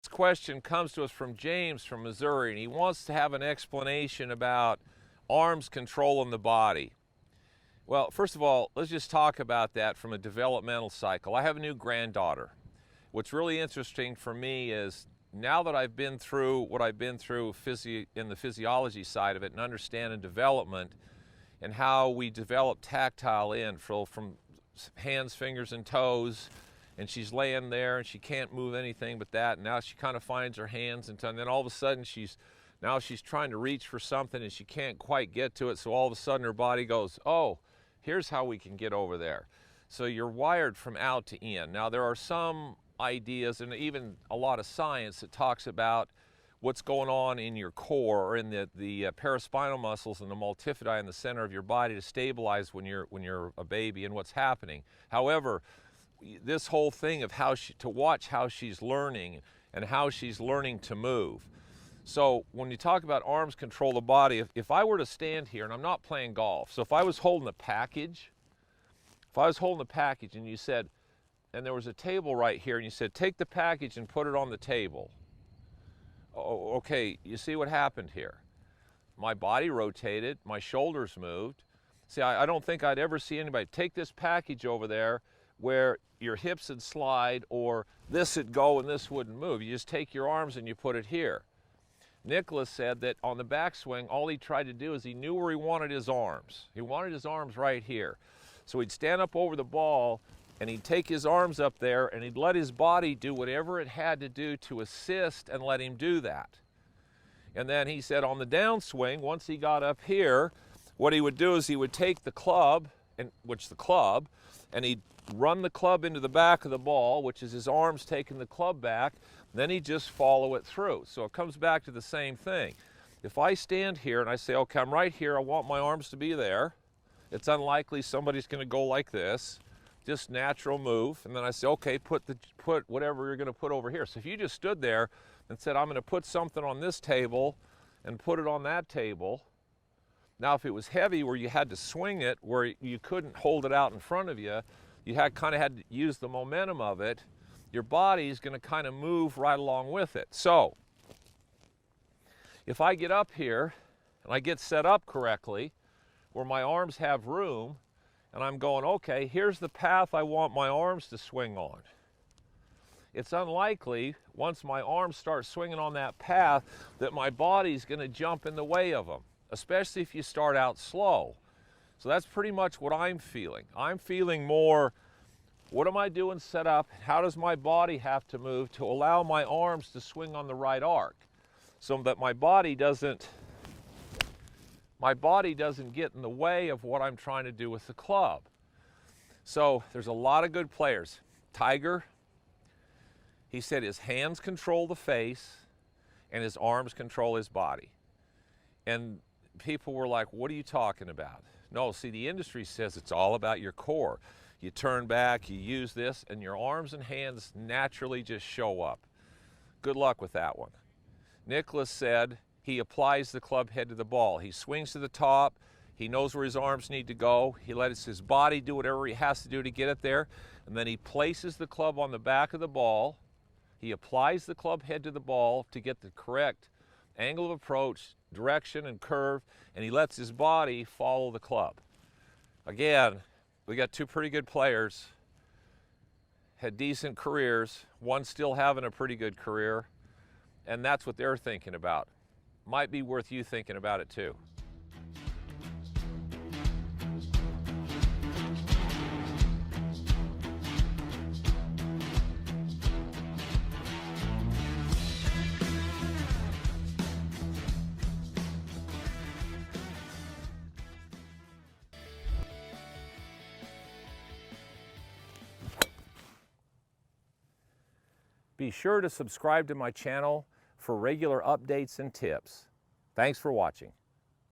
next question comes to us from James from Missouri, and he wants to have an explanation about arms controlling the body. Well, first of all, let's just talk about that from a developmental cycle. I have a new granddaughter. What's really interesting for me is now that I've been through what I've been through in the physiology side of it and understanding development and how we develop tactile from hands, fingers, and toes, and she's laying there and she can't move anything but that, and now she kind of finds her hands, and then all of a sudden she's trying to reach for something and she can't quite get to it, so all of a sudden her body goes, oh, here's how we can get over there. So you're wired from out to in. Now there are some ideas and even a lot of science that talks about what's going on in your core or in the paraspinal muscles and the multifidi in the center of your body to stabilize when you're a baby and what's happening. However, this whole thing of to watch how she's learning and how she's learning to move. So when you talk about arms control the body, if I were to stand here, and I'm not playing golf, so if I was holding a package, and you said, and there was a table right here, and you said, take the package and put it on the table. Oh, okay, you see what happened here? My body rotated, my shoulders moved. See, I don't think I'd ever see anybody take this package over there where your hips would slide or this would go and this wouldn't move. You just take your arms and you put it here. Nicholas said that on the backswing, all he tried to do is he knew where he wanted his arms. He wanted his arms right here. So he'd stand up over the ball and he'd take his arms up there and he'd let his body do whatever it had to do to assist and let him do that. And then he said on the downswing, once he got up here, what he would do is he would take the club, and he'd run the club into the back of the ball, which is his arms taking the club back, then he'd just follow it through. So it comes back to the same thing. If I stand here and I say, okay, I'm right here, I want my arms to be there, it's unlikely somebody's going to go like this, just natural move, and then I say, okay, put whatever you're going to put over here. So if you just stood there and said, I'm going to put something on this table and put it on that table, now if it was heavy where you had to swing it, where you couldn't hold it out in front of you, you kind of had to use the momentum of it, your body's going to kind of move right along with it. So if I get up here and I get set up correctly, where my arms have room, and I'm going, okay, here's the path I want my arms to swing on. It's unlikely, once my arms start swinging on that path, that my body's going to jump in the way of them, especially if you start out slow. So that's pretty much what I'm feeling. I'm feeling more, what am I doing set up? How does my body have to move to allow my arms to swing on the right arc so that my body doesn't get in the way of what I'm trying to do with the club. So there's a lot of good players. Tiger, he said his hands control the face and his arms control his body. And people were like, what are you talking about? No, see, the industry says it's all about your core. You turn back, you use this, and your arms and hands naturally just show up. Good luck with that one. Nicholas said he applies the club head to the ball. He swings to the top. He knows where his arms need to go. He lets his body do whatever he has to do to get it there. And then he places the club on the back of the ball. He applies the club head to the ball to get the correct angle of approach, direction, and curve. And he lets his body follow the club. Again, we got two pretty good players. Had decent careers. One still having a pretty good career. And that's what they're thinking about. Might be worth you thinking about it too. Be sure to subscribe to my channel for regular updates and tips. Thanks for watching.